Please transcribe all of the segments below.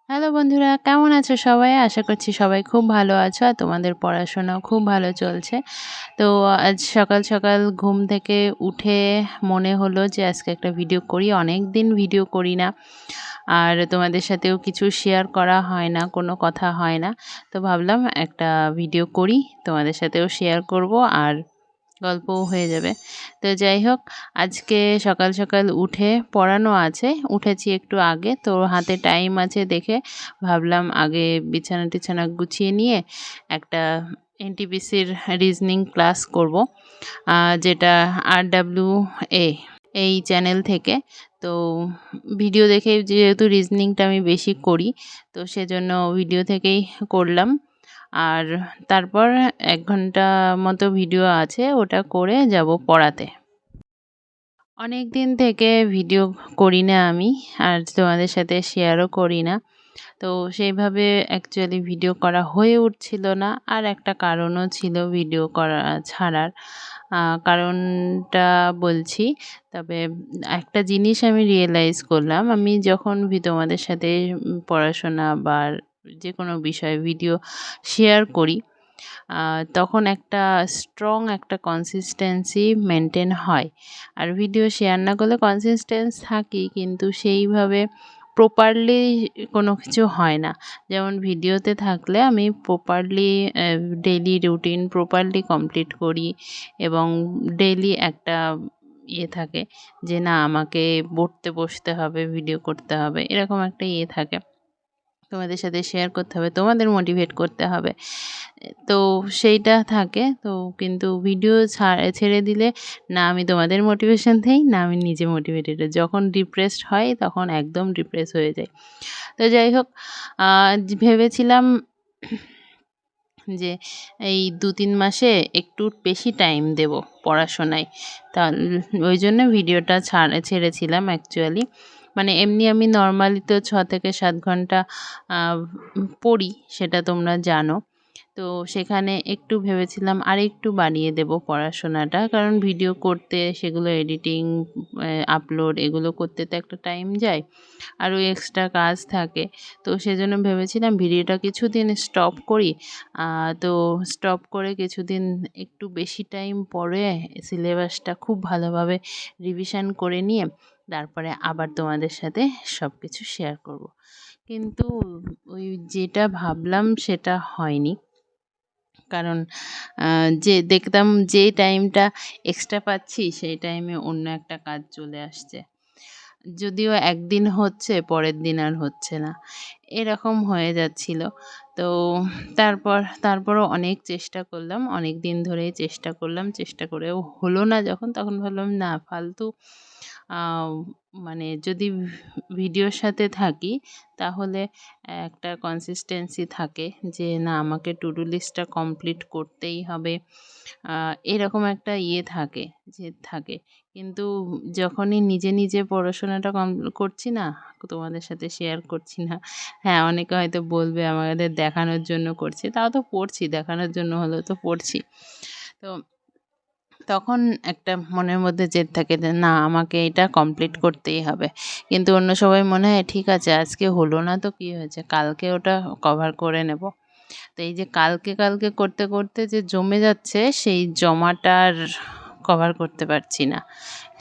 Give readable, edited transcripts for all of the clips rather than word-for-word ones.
Hello বন্ধুরা, কেমন আছো সবাই? আশা করছি সবাই খুব ভালো আছো আর তোমাদের পড়াশোনাও খুব ভালো চলছে। তো আজ সকাল সকাল ঘুম থেকে উঠে মনে হলো যে আজকে একটা ভিডিও করি। অনেক দিন ভিডিও করি না, আর তোমাদের সাথেও কিছু শেয়ার করা হয় না, কোনো কথা হয় না। তো ভাবলাম একটা ভিডিও করি, তোমাদের সাথেও শেয়ার করব আর গল্পও হয়ে যাবে। তো যাই হোক, আজকে সকাল সকাল উঠে পড়ানো আছে, উঠেছি একটু আগে, তো হাতে টাইম আছে দেখে ভাবলাম আগে বিছানা টিছানা গুছিয়ে নিয়ে একটা এনটিপিসির রিজনিং ক্লাস করব, যেটা RWA এই চ্যানেল থেকে। তো ভিডিও দেখে, যেহেতু রিজনিংটা আমি বেশি করি, তো সেজন্য ভিডিও থেকেই করলাম। আর তারপর 1 ঘন্টা মতো ভিডিও আছে, ওটা করে যাব পড়াতে। অনেক দিন থেকে ভিডিও করি না আমি, আর তোমাদের সাথে শেয়ারও করি না। তো সেইভাবে অ্যাকচুয়ালি ভিডিও করা হয়ে উঠছিল না, আর একটা কারণও ছিল ভিডিও করা ছাড়ার। কারণটা বলছি, তবে একটা জিনিস আমি রিয়েলাইজ করলাম, আমি যখন তোমাদের সাথে পড়াশোনা বা যে কোনো বিষয়ে ভিডিও শেয়ার করি, তখন একটা স্ট্রং একটা কনসিস্টেন্সি মেনটেন হয়। আর ভিডিও শেয়ার না করলে কনসিস্টেন্স থাকি, কিন্তু সেইভাবে প্রপারলি কোনো কিছু হয় না। যেমন ভিডিওতে থাকলে আমি properly daily routine properly complete করি, এবং ডেইলি একটা থাকে যে না, আমাকে পড়তে বসতে হবে, ভিডিও করতে হবে, এরকম একটা থাকে। তোমাদের সাথে শেয়ার করতে হবে, তোমাদের মোটিভেট করতে হবে। তো সেইটা থাকে। তো কিন্তু ভিডিও ছেড়ে দিলে না আমি তোমাদের মোটিভেশন দেই, না আমি নিজে মোটিভেটেড হই। যখন ডিপ্রেসড হয় তখন একদম ডিপ্রেস হয়ে যাই। তো যাই হোক, ভেবেছিলাম যে এই 2-3 মাসে একটু বেশি টাইম দেব পড়াশোনায়। তা ওই জন্য ভিডিওটা ছেড়েছিলাম অ্যাকচুয়ালি। মানে এমনি আমি নর্মালি তো 6 থেকে 7 ঘন্টা পড়ি, সেটা তোমরা জানো। তো সেখানে একটু ভেবেছিলাম আরেকটু বাড়িয়ে দেব পড়াশোনাটা, কারণ ভিডিও করতে, সেগুলো এডিটিং, আপলোড, এগুলো করতে তো একটা টাইম যায়, আরও এক্সট্রা কাজ থাকে। তো সেজন্য ভেবেছিলাম ভিডিওটা কিছুদিন স্টপ করি। তো স্টপ করে কিছুদিন একটু বেশি টাইম পড়ে সিলেবাসটা খুব ভালোভাবে রিভিশন করে নিয়ে তারপরে আবার তোমাদের সাথে সব কিছু শেয়ার করব। কিন্তু ওই যেটা ভাবলাম সেটা হয়নি, কারণ যে দেখতাম যে টাইমটা এক্সট্রা পাচ্ছি সেই টাইমে অন্য একটা কাজ চলে আসছে। যদিও একদিন হচ্ছে, পরের দিন আর হচ্ছে না, এরকম হয়ে যাচ্ছিল। তো তারপরও অনেক চেষ্টা করলাম, অনেক দিন ধরেই চেষ্টা করলাম, চেষ্টা করেও হলো না যখন, তখন ভাবলাম না ফালতু, আহ, মানে যদি ভিডিওর সাথে থাকি তাহলে একটা কনসিস্টেন্সি থাকে যে না আমাকে টু ডু লিস্টটা কমপ্লিট করতেই হবে, এরকম একটা থাকে, থাকে। কিন্তু যখনই নিজে নিজে পড়াশোনাটা করছি না, তোমাদের সাথে শেয়ার করছি না। হ্যাঁ, অনেকে হয়তো বলবে আমাদের দেখানোর জন্য করছি, তাও তো পড়ছি, দেখানোর জন্য হলেও তো পড়ছি। তো তখন একটা মনের মধ্যে জেদ থাকে যে না আমাকে এটা কমপ্লিট করতেই হবে। কিন্তু অন্য সময় মনে হয় ঠিক আছে, আজকে হলো না তো কী হয়েছে, কালকে ওটা কভার করে নেব। তো এই যে কালকে কালকে করতে করতে যে জমে যাচ্ছে, সেই জমাটার কভার করতে পারছি না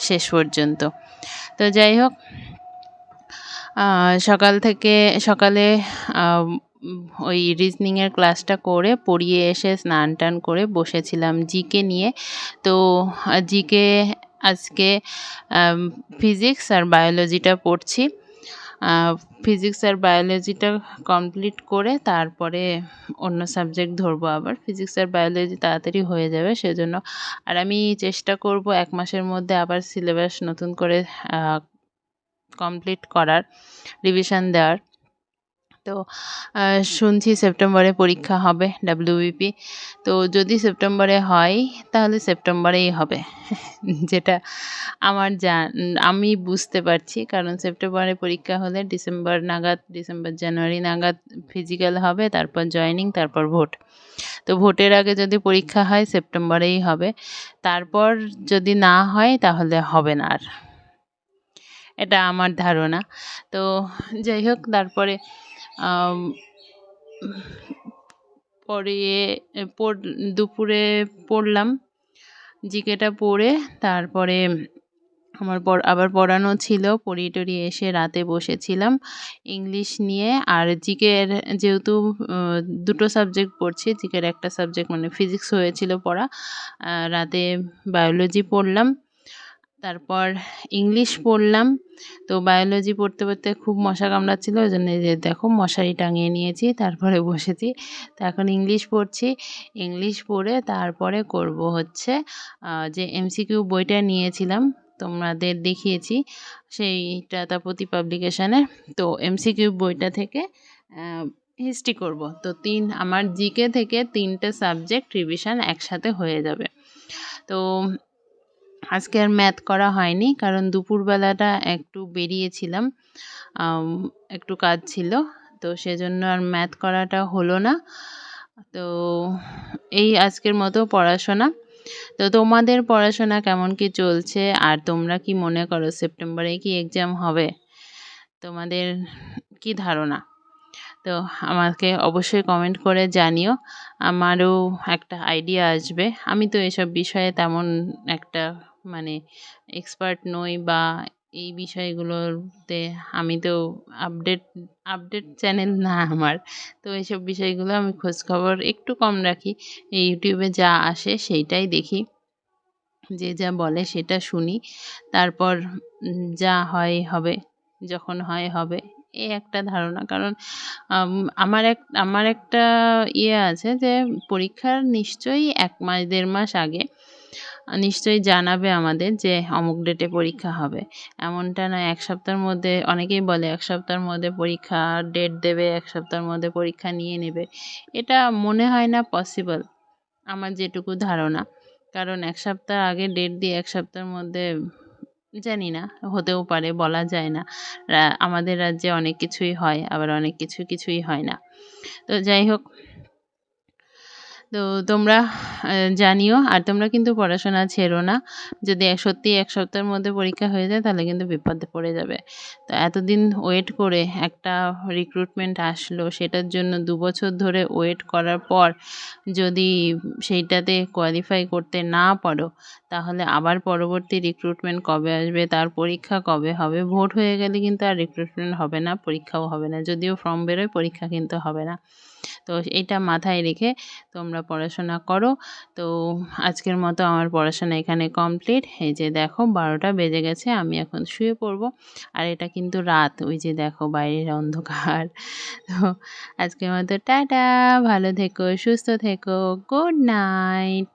শেষ পর্যন্ত। তো যাই হোক, সকালে ওই রিজনিংয়ের ক্লাসটা করে পড়িয়ে এসে স্নান টান করে বসেছিলাম জিকে নিয়ে। তো জিকে আজকে ফিজিক্স আর বায়োলজিটা পড়ছি। ফিজিক্স আর বায়োলজিটা কমপ্লিট করে তারপরে অন্য সাবজেক্ট ধরবো। আবার ফিজিক্স আর বায়োলজি তাড়াতাড়ি হয়ে যাবে সেজন্য। আর আমি চেষ্টা করব 1 মাসের মধ্যে আবার সিলেবাস নতুন করে কমপ্লিট করার, রিভিশন দেওয়ার। তো শুনছি সেপ্টেম্বরে পরীক্ষা হবে WBP। তো যদি সেপ্টেম্বরে হয় তাহলে সেপ্টেম্বরেই হবে যেটা আমার আমি বুঝতে পারছি, কারণ সেপ্টেম্বরে পরীক্ষা হলে ডিসেম্বর জানুয়ারি নাগাদ ফিজিক্যাল হবে, তারপর জয়েনিং, তারপর ভোট। তো ভোটের আগে যদি পরীক্ষা হয় সেপ্টেম্বরেই হবে, তারপর যদি না হয় তাহলে হবে না আর, এটা আমার ধারণা। তো যাই হোক, তারপরে আম, পরে দুপুরে পড়লাম জিকেটা পড়ে, তারপরে আমার আবার পড়ানো ছিল, পড়িয়ে টড়িয়ে এসে রাতে বসেছিলাম ইংলিশ নিয়ে। আর জিকের যেহেতু দুটো সাবজেক্ট পড়ছি, জিকের একটা সাবজেক্ট মানে ফিজিক্স হয়েছিল পড়া, রাতে বায়োলজি পড়লাম, তারপর ইংলিশ পড়লাম। তো বায়োলজি পড়তে পড়তে খুব মশা কামড়াচ্ছিল, ওই জন্য যে দেখো মশারি টাঙিয়ে নিয়েছি, তারপরে বসেছি। তো এখন ইংলিশ পড়ছি, ইংলিশ পড়ে তারপরে করব হচ্ছে যে এমসিকিউ বইটা নিয়েছিলাম, তোমাদের দেখিয়েছি সেইটা তাপতি পাবলিকেশনের। তো এমসিকিউ বইটা থেকে হিস্ট্রি করব। তো আমার জিকে থেকে 3টে সাবজেক্ট রিভিশন একসাথে হয়ে যাবে। তো আজকে আর ম্যাথ করা হয়নি, কারণ দুপুরবেলাটা একটু বেরিয়েছিলাম, একটু কাজ ছিল, তো সেজন্য আর ম্যাথ করাটা হলো না। তো এই আজকের মতো পড়াশোনা। তো তোমাদের পড়াশোনা কেমন কি চলছে, আর তোমরা কি মনে করো সেপ্টেম্বরে কি এক্সাম হবে? তোমাদের কি ধারণা? তো আমাকে অবশ্যই কমেন্ট করে জানিও, আমারও একটা আইডিয়া আসবে। আমি তো এসব বিষয়ে তেমন একটা মানে এক্সপার্ট নই, বা এই বিষয়গুলোতে আমি তো আপডেট আপডেট চ্যানেল না আমার। তো এইসব বিষয়গুলো আমি খোঁজখবর একটু কম রাখি, এই ইউটিউবে যা আসে সেইটাই দেখি, যে যা বলে সেটা শুনি, তারপর যা হয় হবে, যখন হয় হবে, এই একটা ধারণা। কারণ আমার একটা ইয়ে আছে যে পরীক্ষার নিশ্চয়ই 1 মাস 1.5 মাস আগে নিশ্চয়ই জানাবে আমাদের যে অমুক ডেটে পরীক্ষা হবে। এমনটা নয় 1 সপ্তাহের মধ্যে, অনেকেই বলে 1 সপ্তাহের মধ্যে পরীক্ষা ডেট দেবে, 1 সপ্তাহের মধ্যে পরীক্ষা নিয়ে নেবে। এটা মনে হয় না পসিবল, আমার যেটুকু ধারণা। কারণ 1 সপ্তাহ আগে ডেট দিয়ে 1 সপ্তাহের মধ্যে জানি না, হতেও পারে, বলা যায় না। আমাদের রাজ্যে অনেক কিছুই হয়, আবার অনেক কিছুই হয় না। তো যাই হোক, তো তোমরা জানিও, আর তোমরা কিন্তু পড়াশোনা ছেড়ো না। যদি সত্যি 1 সপ্তাহের মধ্যে পরীক্ষা হয়ে যায় তাহলে কিন্তু বিপদে পড়ে যাবে। তো এতদিন ওয়েট করে একটা রিক্রুটমেন্ট আসলো, সেটার জন্য 2 বছর ধরে ওয়েট করার পর যদি সেইটাতে কোয়ালিফাই করতে না পারো, তাহলে আবার পরবর্তী রিক্রুটমেন্ট কবে আসবে, তার পরীক্ষা কবে হবে, ভোট হয়ে গেলে কিন্তু আর রিক্রুটমেন্ট হবে না, পরীক্ষাও হবে না, যদিও ফর্ম বেরোয় পরীক্ষা কিন্তু হবে না। তো এইটা মাথায় রেখে তোমরা পড়াশোনা করো। তো আজকের মতো আমার পড়াশোনা এখানে কমপ্লিট। এই যে দেখো 12টা বেজে গেছে, আমি এখন শুয়ে পড়বো। আর এটা কিন্তু রাত, ওই যে দেখো বাইরের অন্ধকার। তো আজকের মতো টাটা, ভালো থেকো, সুস্থ থেকো, গুড নাইট।